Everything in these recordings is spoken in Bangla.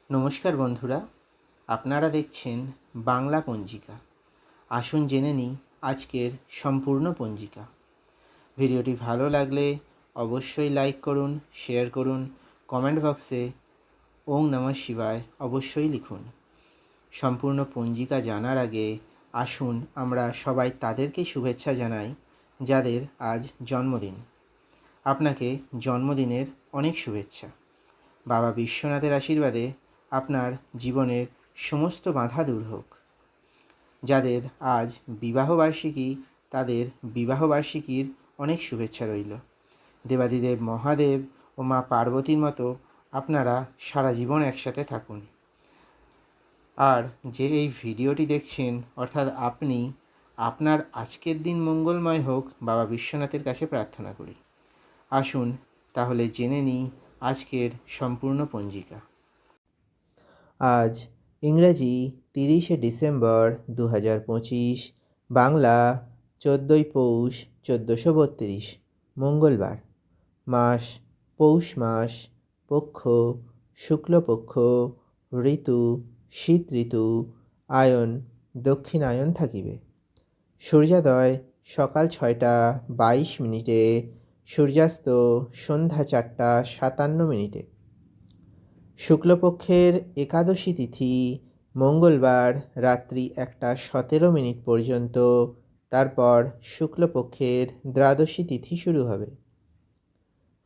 নমস্কার বন্ধুরা, আপনারা দেখছেন বাংলা পঞ্জিকা। আসুন জেনে নিই আজকের সম্পূর্ণ পঞ্জিকা। ভিডিওটি ভালো লাগলে অবশ্যই লাইক করুন, শেয়ার করুন, কমেন্ট বক্সে ওং নমঃ শিবায় অবশ্যই লিখুন। সম্পূর্ণ পঞ্জিকা জানার আগে আসুন আমরা সবাই তাদেরকে শুভেচ্ছা জানাই যাদের আজ জন্মদিন। আপনাকে জন্মদিনের অনেক শুভেচ্ছা। বাবা বিশ্বনাথের আশীর্বাদে আপনার জীবনের সমস্ত বাধা দূর হোক। যাদের আজ বিবাহবার্ষিকী তাদের বিবাহবার্ষিকীর অনেক শুভেচ্ছা রইল। দেবাদিদেব মহাদেব ও মা পার্বতীর মতো আপনারা সারা জীবন একসাথে থাকুন। আর যে এই ভিডিওটি দেখছেন অর্থাৎ আপনি, আপনার আজকের দিন মঙ্গলময় হোক বাবা বিশ্বনাথের কাছে প্রার্থনা করি। আসুন তাহলে জেনে নিই আজকের সম্পূর্ণ পঞ্জিকা। আজ ইংরেজি 30শে ডিসেম্বর 2025, বাংলা 14ই পৌষ 1432, মঙ্গলবার। মাস পৌষ মাস, পক্ষ শুক্লপক্ষ, ঋতু শীত ঋতু, আয়ন দক্ষিণায়ন থাকিবে। সূর্যোদয় সকাল 6টা 22 মিনিটে, সূর্যাস্ত সন্ধ্যা 4টা 57 মিনিটে। শুক্লপক্ষের একাদশী তিথি মঙ্গলবার রাত্রি 1টা 17 মিনিট পর্যন্ত, তারপর শুক্লপক্ষের দ্বাদশী তিথি শুরু হবে।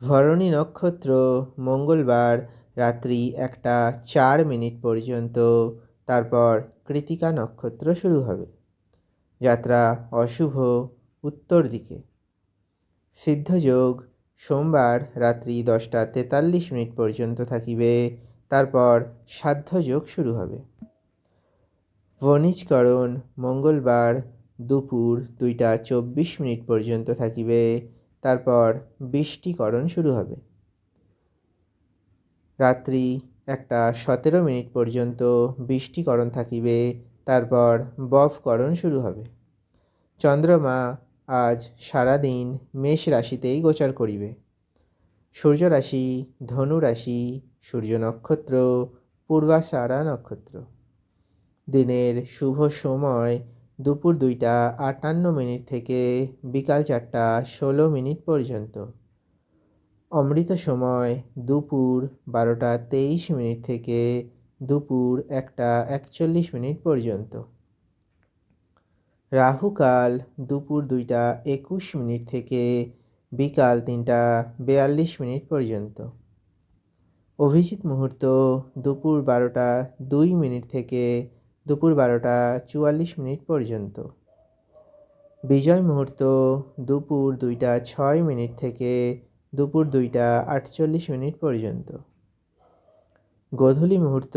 ভরণী নক্ষত্র মঙ্গলবার রাত্রি 1টা 4 মিনিট পর্যন্ত, তারপর কৃতিকা নক্ষত্র শুরু হবে। যাত্রা অশুভ উত্তর দিকে। সিদ্ধযোগ সোমবার রাত্রি 10টা 43 মিনিট পর্যন্ত থাকিবে, তারপর সাধ্যযোগ শুরু হবে। বণিজকরণ মঙ্গলবার দুপুর 2টা 24 মিনিট পর্যন্ত থাকিবে, তারপর বৃষ্টিকরণ শুরু হবে। রাত্রি 1টা 17 মিনিট পর্যন্ত বৃষ্টিকরণ থাকিবে, তারপর বফকরণ শুরু হবে। চন্দ্রমা আজ সারাদিন মেষ রাশিতেই গোচর করিবে। সূর্য রাশি ধনু রাশি, সূর্য নক্ষত্র পূর্বাষাঢ়া নক্ষত্র। দিনের শুভ সময় দুপুর 2টা 58 মিনিট থেকে বিকাল 4টা 16 মিনিট পর্যন্ত। অমৃত সময় দুপুর 12টা 23 মিনিট থেকে দুপুর 1টা 41 মিনিট পর্যন্ত। রাহুকাল দুপুর 2টা 21 মিনিট থেকে বিকাল 3টা 42 মিনিট পর্যন্ত। অভিজিৎ মুহূর্ত দুপুর 12টা 2 মিনিট থেকে দুপুর 12টা 44 মিনিট পর্যন্ত। বিজয় মুহূর্ত দুপুর 2টা 6 মিনিট থেকে দুপুর 2টা 48 মিনিট পর্যন্ত। গোধূলি মুহূর্ত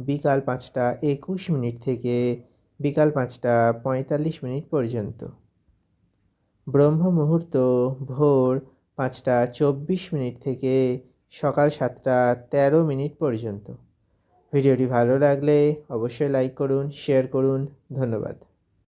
বিকাল 5টা 21 মিনিট থেকে বিকাল 5টা 45 মিনিট পর্যন্ত। ব্রহ্ম মুহূর্ত ভোর 5টা 24 মিনিট থেকে সকাল 7টা 13 মিনিট পর্যন্ত। ভিডিওটি ভালো লাগলে অবশ্যই লাইক করুন, শেয়ার করুন। ধন্যবাদ।